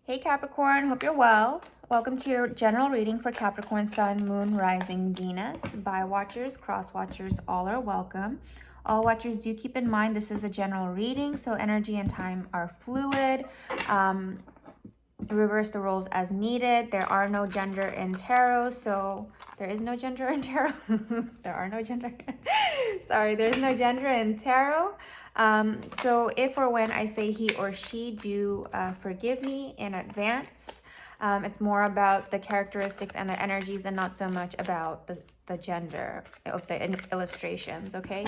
Hey Capricorn, hope you're well. Welcome to your general reading for Capricorn Sun, Moon, Rising, Venus. By watchers, cross watchers, all are welcome. All watchers, do keep in mind this is a general reading, so energy and time are fluid. Reverse the roles as needed. There are no gender in tarot, so there is no gender in tarot. There are no gender. Sorry, there's no gender in tarot. So if or when I say he or she, do forgive me in advance. It's more about the characteristics and the energies and not so much about the gender of the illustrations, okay?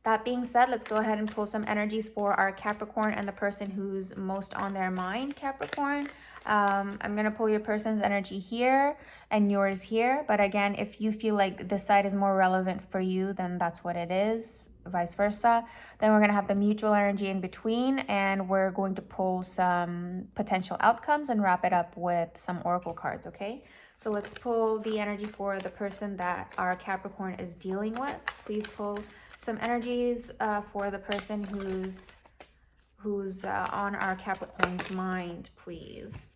That being said, let's go ahead and pull some energies for our Capricorn and the person who's most on their mind, Capricorn. I'm going to pull your person's energy here and yours here. But again, if you feel like this side is more relevant for you, then that's what it is, vice versa. Then we're going to have the mutual energy in between, and we're going to pull some potential outcomes and wrap it up with some oracle cards, okay? So let's pull the energy for the person that our Capricorn is dealing with. Please pull some energies for the person who's on our Capricorn's mind, please.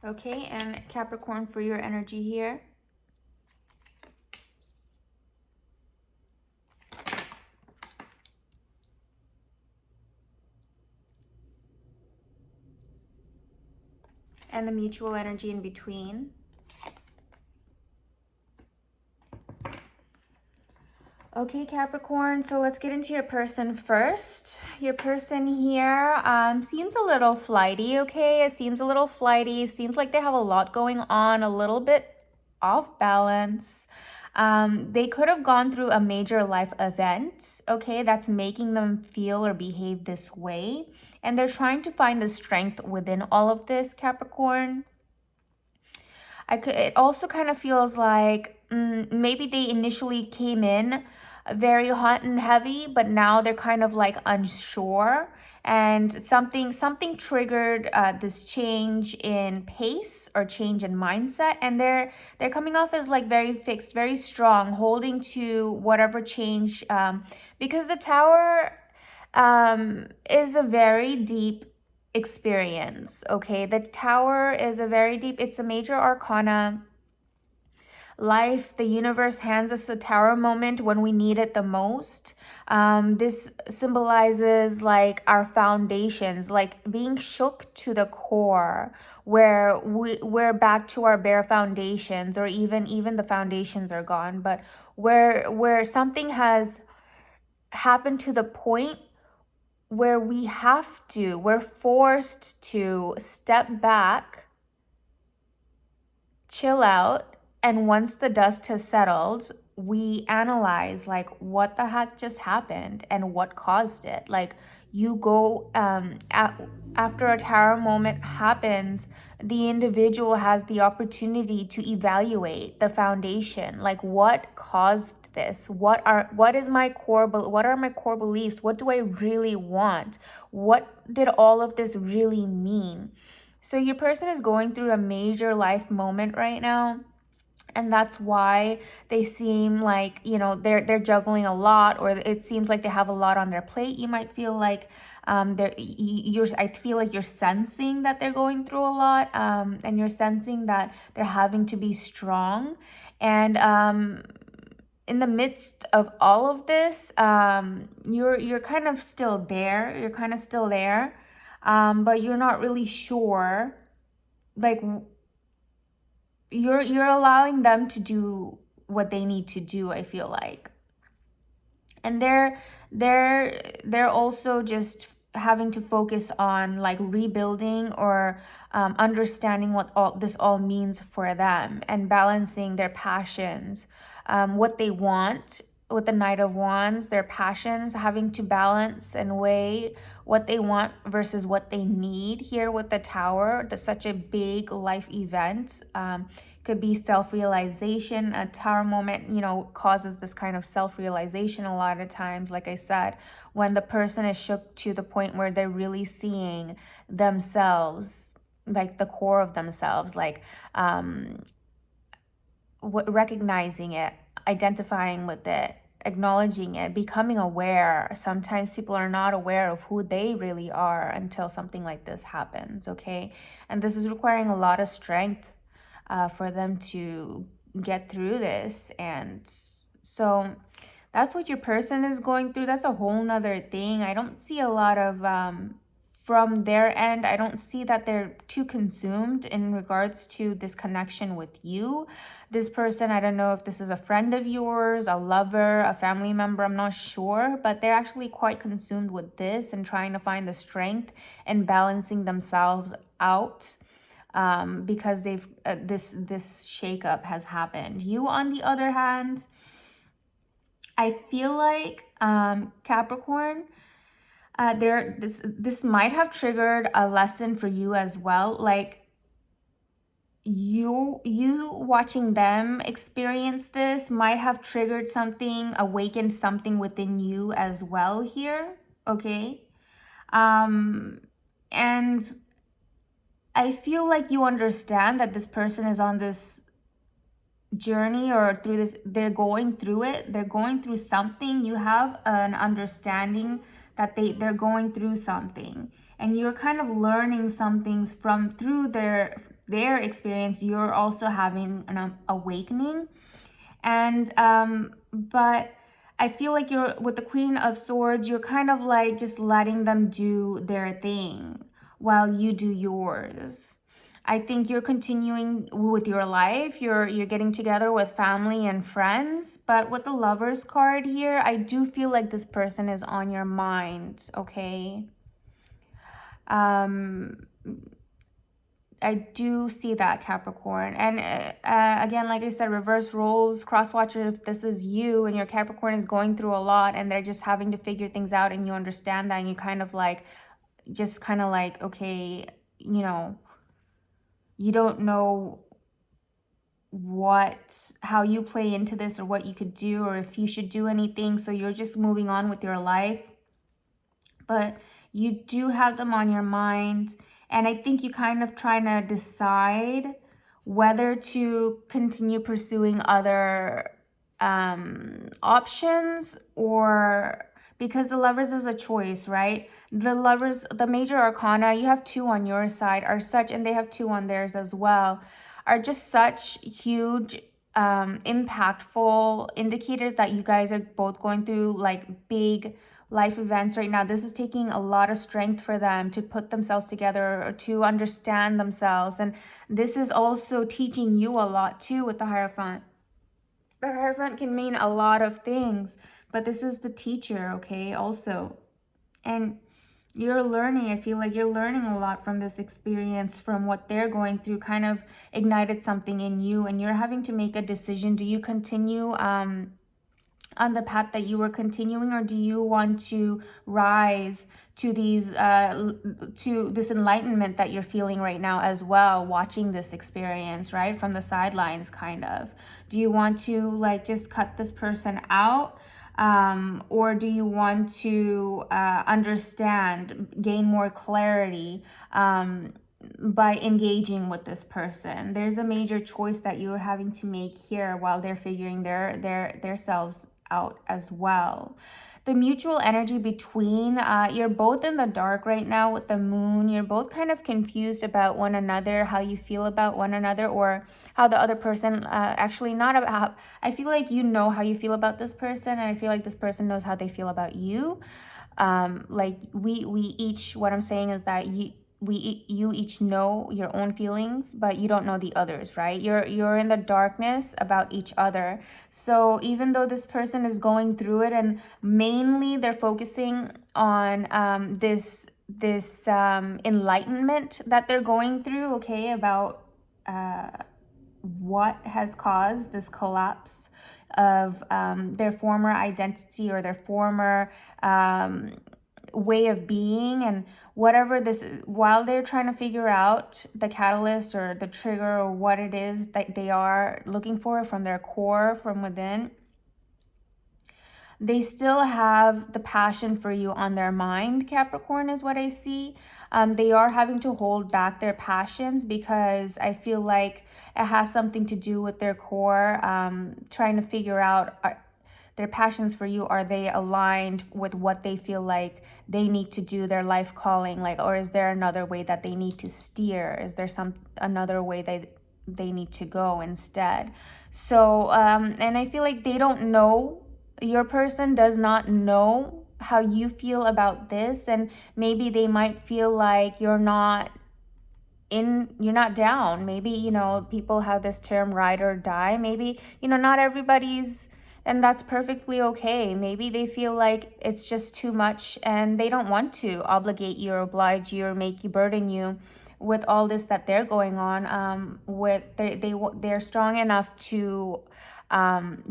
Okay, and Capricorn, for your energy here. And the mutual energy in between. Okay, Capricorn, so let's get into your person first. Your person here seems a little flighty, okay? It seems a little flighty. Seems like they have a lot going on, a little bit off balance. They could have gone through a major life event, okay, that's making them feel or behave this way. And they're trying to find the strength within all of this, Capricorn. It also kind of feels like maybe they initially came in very hot and heavy, but now they're kind of like unsure, and something triggered this change in pace or change in mindset, and they're coming off as like very fixed, very strong, holding to whatever change, because the Tower is a very deep experience, okay? The Tower is a very deep, it's a major arcana. Life, the universe hands us a Tower moment when we need it the most. This symbolizes like our foundations, like being shook to the core, where we're back to our bare foundations, or even the foundations are gone, but where something has happened to the point where we're forced to step back, chill out, and once the dust has settled, we analyze like what the heck just happened and what caused it. Like you go after a Tower moment happens, the individual has the opportunity to evaluate the foundation, like what caused this, what are my core beliefs, what do I really want, what did all of this really mean. So your person is going through a major life moment right now, and that's why they seem like, you know, they're juggling a lot, or it seems like they have a lot on their plate. You might feel like I feel like you're sensing that they're going through a lot, and you're sensing that they're having to be strong. And in the midst of all of this, you're kind of still there. You're kind of still there, but you're not really sure, like, you're allowing them to do what they need to do, I feel like. And they're also just having to focus on like rebuilding or understanding what all means for them, and balancing their passions, what they want with the Knight of Wands, their passions, having to balance and weigh what they want versus what they need here with the Tower. That's such a big life event. Could be self-realization. A Tower moment, you know, causes this kind of self-realization a lot of times, like I said, when the person is shook to the point where they're really seeing themselves like the core of themselves, like recognizing it, identifying with it, acknowledging it, becoming aware. Sometimes people are not aware of who they really are until something like this happens, okay? And this is requiring a lot of strength for them to get through this. And so that's what your person is going through. That's a whole nother thing. I don't see a lot of from their end, I don't see that they're too consumed in regards to this connection with you. This person, I don't know if this is a friend of yours, a lover, a family member, I'm not sure, but they're actually quite consumed with this and trying to find the strength and balancing themselves out because they've this shakeup has happened. You, on the other hand, I feel like Capricorn, this might have triggered a lesson for you as well. Like you watching them experience this might have triggered something, awakened something within you as well here, okay? And I feel like you understand that this person is on this journey or through this, they're going through it, they're going through something. You have an understanding that they're going through something, and you're kind of learning some things from through their experience. You're also having an awakening. And but I feel like you're with the Queen of Swords, you're kind of like just letting them do their thing while you do yours. I think you're continuing with your life. You're getting together with family and friends. But with the Lovers card here, I do feel like this person is on your mind, okay? I do see that, Capricorn. And again, like I said, reverse roles, cross watcher, if this is you and your Capricorn is going through a lot and they're just having to figure things out, and you understand that, and you kind of like, just kind of like, okay, you know, you don't know how you play into this or what you could do or if you should do anything. So you're just moving on with your life. But you do have them on your mind. And I think you kind of trying to decide whether to continue pursuing other options, or because the Lovers is a choice, right? The Lovers, the major arcana, you have 2 on your side, are such, and they have 2 on theirs as well, are just such huge, impactful indicators that you guys are both going through like big life events right now. This is taking a lot of strength for them to put themselves together or to understand themselves. And this is also teaching you a lot too with the Hierophant. The Hierophant can mean a lot of things, but this is the teacher, okay, also. And you're learning, I feel like you're learning a lot from this experience, from what they're going through, kind of ignited something in you, and you're having to make a decision. Do you continue on the path that you were continuing, or do you want to rise to these to this enlightenment that you're feeling right now as well, watching this experience, right, from the sidelines, kind of? Do you want to like just cut this person out, or do you want to understand, gain more clarity by engaging with this person? There's a major choice that you're having to make here while they're figuring their selves out as well. The mutual energy between, you're both in the dark right now with the moon. You're both kind of confused about one another, how you feel about one another, or how the other person, actually not about, I feel like you know how you feel about this person, and I feel like this person knows how they feel about you. Like we each, what I'm saying is that you each know your own feelings, but you don't know the others, right? You're in the darkness about each other. So even though this person is going through it, and mainly they're focusing on this enlightenment that they're going through, okay, about what has caused this collapse of their former identity or their former way of being, and whatever this is, while they're trying to figure out the catalyst or the trigger or what it is that they are looking for from their core, from within, they still have the passion for you on their mind, Capricorn, is what I see. They are having to hold back their passions because I feel like it has something to do with their core, trying to figure out their passions for you. Are they aligned with what they feel like they need to do, their life calling, like, or is there another way that they need to steer? Is there another way they need to go instead? So and I feel like they don't know, your person does not know how you feel about this, and maybe they might feel like you're not down. Maybe, you know, people have this term ride or die. Maybe, you know, not everybody's, and that's perfectly okay. Maybe they feel like it's just too much and they don't want to obligate you or oblige you or make you, burden you with all this that they're going on. They're strong enough to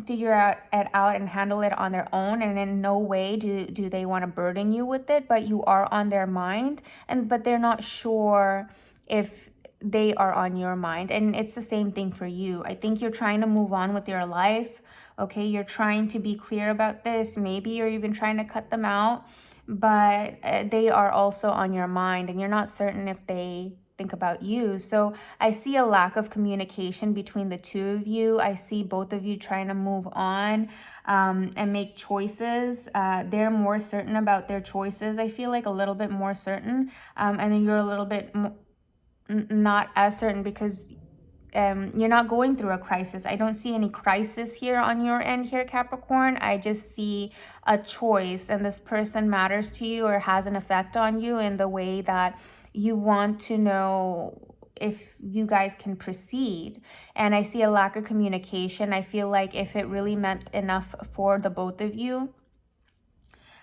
figure it out and handle it on their own, and in no way do they want to burden you with it, but you are on their mind, but they're not sure if they are on your mind. And it's the same thing for you. I think you're trying to move on with your life. Okay, you're trying to be clear about this. Maybe you're even trying to cut them out, but they are also on your mind, and you're not certain if they think about you. So I see a lack of communication between the two of you. I see both of you trying to move on and make choices. They're more certain about their choices. I feel like a little bit more certain, and you're a little bit not as certain because you're not going through a crisis. I don't see any crisis here on your end here, Capricorn. I just see a choice, and this person matters to you or has an effect on you in the way that you want to know if you guys can proceed. And I see a lack of communication. I feel like if it really meant enough for the both of you,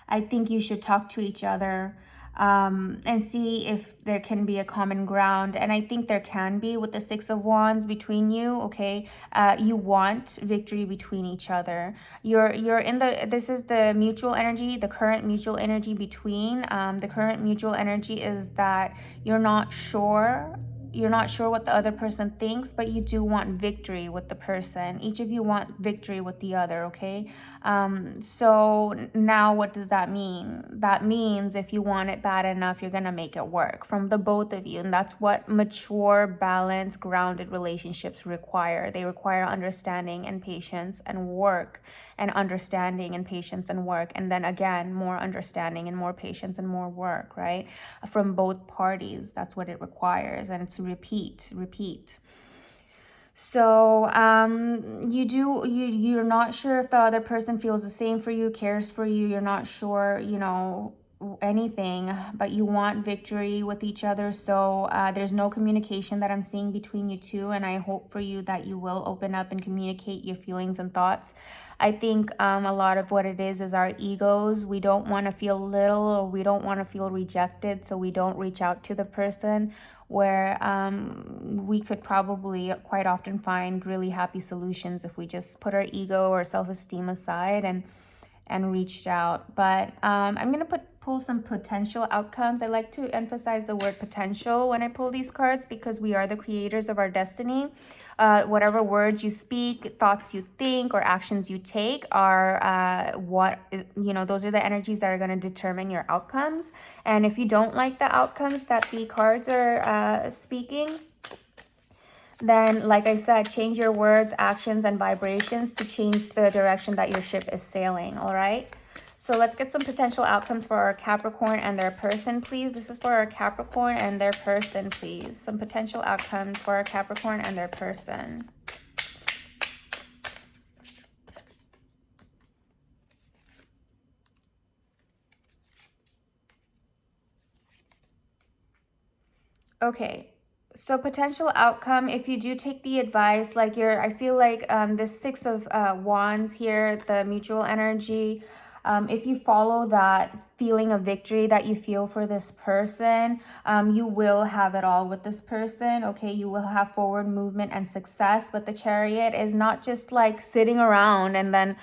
I think you should talk to each other and see if there can be a common ground. And I think there can be with the Six of Wands between you. Okay, you want victory between each other. You're in the, this is the mutual energy, the current mutual energy between. The current mutual energy is that you're not sure what the other person thinks, but you do want victory with the person. Each of you want victory with the other, okay? So now what does that mean? That means if you want it bad enough, you're gonna make it work from the both of you. And that's what mature, balanced, grounded relationships require. They require understanding and patience and work, and understanding and patience and work. And then again, more understanding and more patience and more work, right? From both parties, that's what it requires. And it's repeat. So you're not sure if the other person feels the same for you, cares for you. You're not sure, you know, anything, but you want victory with each other. So there's no communication that I'm seeing between you two, and I hope for you that you will open up and communicate your feelings and thoughts. I think a lot of what it is our egos. We don't want to feel little, or we don't want to feel rejected, so we don't reach out to the person, where we could probably quite often find really happy solutions if we just put our ego or self-esteem aside and reached out. But I'm gonna pull some potential outcomes. I like to emphasize the word potential when I pull these cards, because we are the creators of our destiny. Whatever words you speak, thoughts you think, or actions you take are those are the energies that are going to determine your outcomes. And if you don't like the outcomes that the cards are speaking, then, like I said, change your words, actions, and vibrations to change the direction that your ship is sailing, all right? So let's get some potential outcomes for our Capricorn and their person, please. This is for our Capricorn and their person, please. Some potential outcomes for our Capricorn and their person. Okay. So potential outcome, if you do take the advice, like I feel like this Six of Wands here, the mutual energy, if you follow that feeling of victory that you feel for this person, you will have it all with this person, okay? You will have forward movement and success, but the Chariot is not just like sitting around and then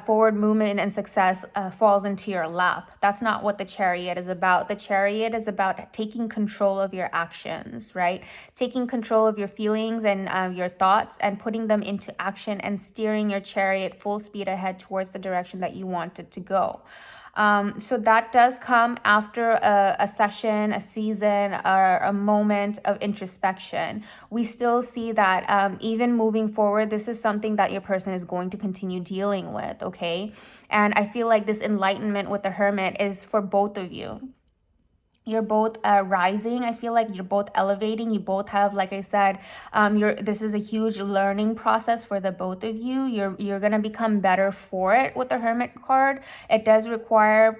forward movement and success falls into your lap. That's not what the Chariot is about. The Chariot is about taking control of your actions, right? Taking control of your feelings and your thoughts and putting them into action and steering your Chariot full speed ahead towards the direction that you want it to go. So that does come after a session, a season, or a moment of introspection. We still see that even moving forward, this is something that your person is going to continue dealing with, okay? And I feel like this enlightenment with the Hermit is for both of you. You're both rising. I feel like you're both elevating. You both have, like I said, this is a huge learning process for the both of you. You're gonna become better for it with the Hermit card. It does require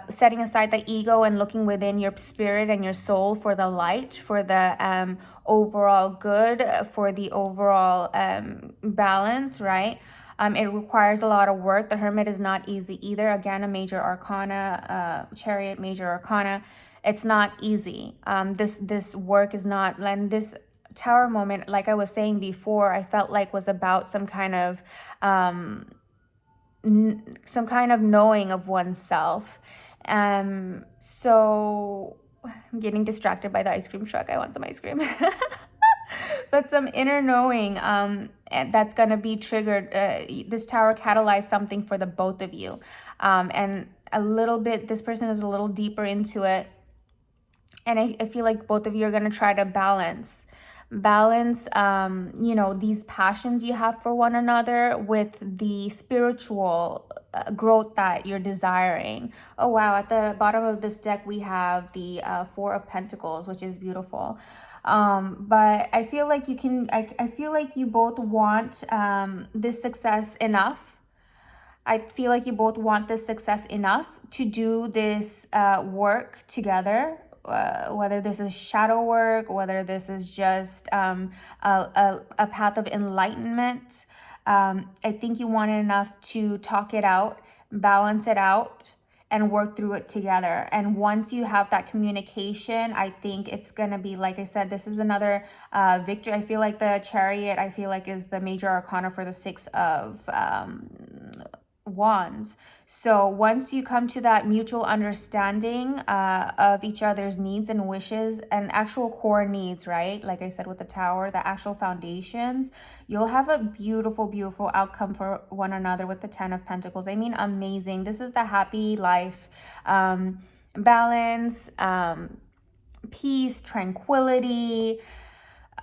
setting aside the ego and looking within your spirit and your soul for the light, for the overall good, for the overall balance, right? It requires a lot of work. The Hermit is not easy either. Again, a major arcana, Chariot, major arcana. It's not easy. This work is not, and this Tower moment, like I was saying before, I felt like was about some kind of knowing of oneself. So I'm getting distracted by the ice cream truck. I want some ice cream. But some inner knowing and that's going to be triggered. This Tower catalyzed something for the both of you. And a little bit, this person is a little deeper into it. And I feel like both of you are going to try to balance, you know, these passions you have for one another with the spiritual growth that you're desiring. Oh, wow. At the bottom of this deck, we have the Four of Pentacles, which is beautiful. But I feel like you can, I feel like you both want this success enough. I feel like you both want this success enough to do this work together, whether this is shadow work, whether this is just a path of enlightenment. I think you want it enough to talk it out, balance it out, and work through it together. And once you have that communication, I think it's gonna be, like I said, this is another victory. I feel like the Chariot, I feel like, is the major arcana for the Six of Wands. So once you come to that mutual understanding of each other's needs and wishes and actual core needs, right? Like I said with the Tower, the actual foundations, you'll have a beautiful, beautiful outcome for one another with the Ten of Pentacles. I mean, amazing. This is the happy life, balance, peace, tranquility,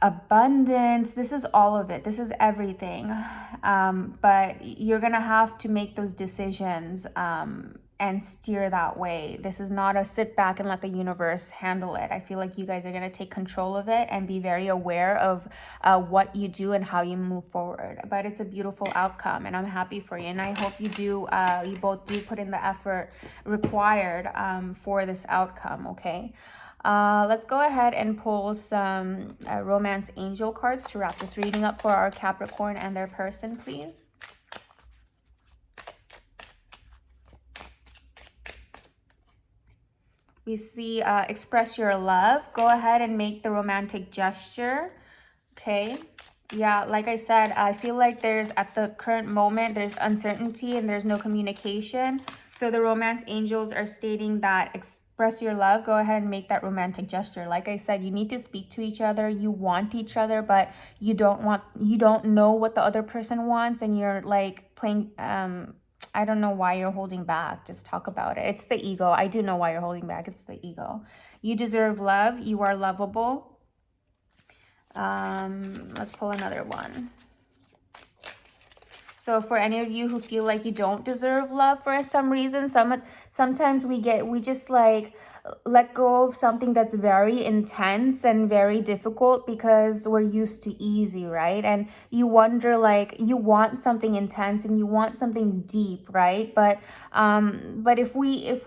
abundance. This is all of it. This is everything. But you're gonna have to make those decisions and steer that way. This is not a sit back and let the universe handle it. I feel like you guys are gonna take control of it and be very aware of what you do and how you move forward. But it's a beautiful outcome, and I'm happy for you. And I hope you do. You both do put in the effort required for this outcome. Okay. Let's go ahead and pull some romance angel cards to wrap this reading up for our Capricorn and their person, please. We see express your love. Go ahead and make the romantic gesture. Okay. Yeah, like I said, I feel like there's, at the current moment, there's uncertainty and there's no communication. So the romance angels are stating that express your love. Go ahead and make that romantic gesture. Like I said, you need to speak to each other. You want each other, but you don't know what the other person wants, and you're like playing, I don't know why you're holding back. Just talk about it. It's the ego. I do know why you're holding back. It's the ego. You deserve love. You are lovable. Let's pull another one. So for any of you who feel like you don't deserve love for some reason, sometimes we just like let go of something that's very intense and very difficult because we're used to easy, right? And you wonder, like, you want something intense and you want something deep, right? But if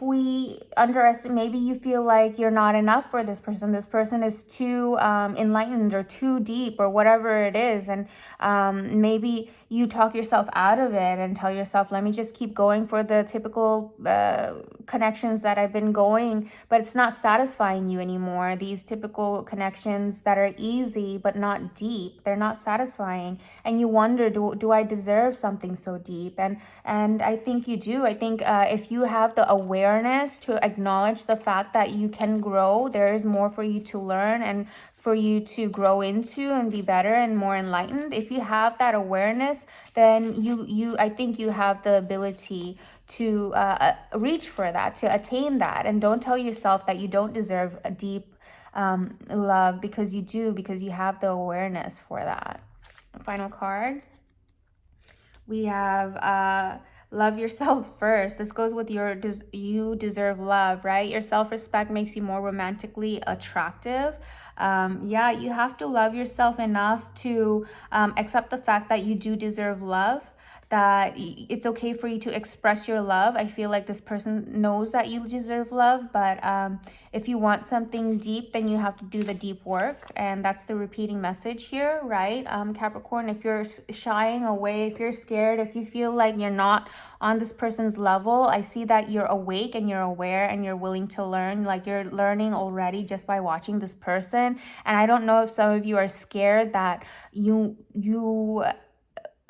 we underestimate, maybe you feel like you're not enough for this person is too enlightened or too deep or whatever it is, and maybe you talk yourself out of it and tell yourself, let me just keep going for the typical connections that I've been going, but it's not satisfying you anymore. These typical connections that are easy but not deep, they're not satisfying, and you wonder, do I deserve something so deep? And I think you do. I think if you have the awareness to acknowledge the fact that you can grow, there is more for you to learn and for you to grow into and be better and more enlightened. If you have that awareness, then I think you have the ability to reach for that, to attain that. And don't tell yourself that you don't deserve a deep love, because you do, because you have the awareness for that. Final card. We have love yourself first. This goes with your you deserve love, right? Your self-respect makes you more romantically attractive. Yeah, you have to love yourself enough to accept the fact that you do deserve love, that it's okay for you to express your love. I feel like this person knows that you deserve love, but if you want something deep, then you have to do the deep work. And that's the repeating message here, right? Capricorn, if you're shying away, if you're scared, if you feel like you're not on this person's level, I see that you're awake and you're aware and you're willing to learn. Like, you're learning already just by watching this person. And I don't know if some of you are scared that you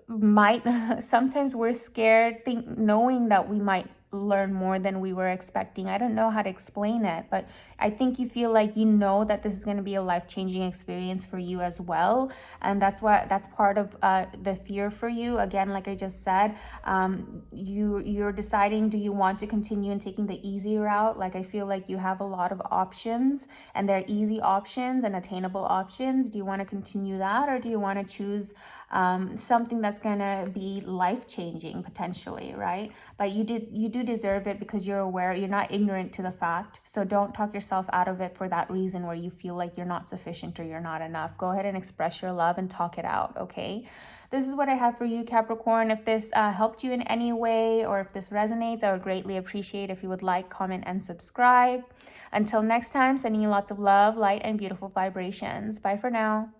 might sometimes we're scared knowing that we might learn more than we were expecting. I don't know how to explain it, but I think you feel like you know that this is going to be a life-changing experience for you as well. And that's part of the fear for you. Again, like I just said, you're deciding, do you want to continue in taking the easy route? Like, I feel like you have a lot of options, and they're easy options and attainable options. Do you want to continue that, or do you want to choose something that's gonna be life-changing potentially, right? But you do deserve it, because you're aware, you're not ignorant to the fact. So don't talk yourself out of it for that reason, where you feel like you're not sufficient or you're not enough. Go ahead and express your love and talk it out, okay? This is what I have for you, Capricorn. If this helped you in any way, or if this resonates, I would greatly appreciate if you would like, comment, and subscribe. Until next time, sending you lots of love, light, and beautiful vibrations. Bye for now.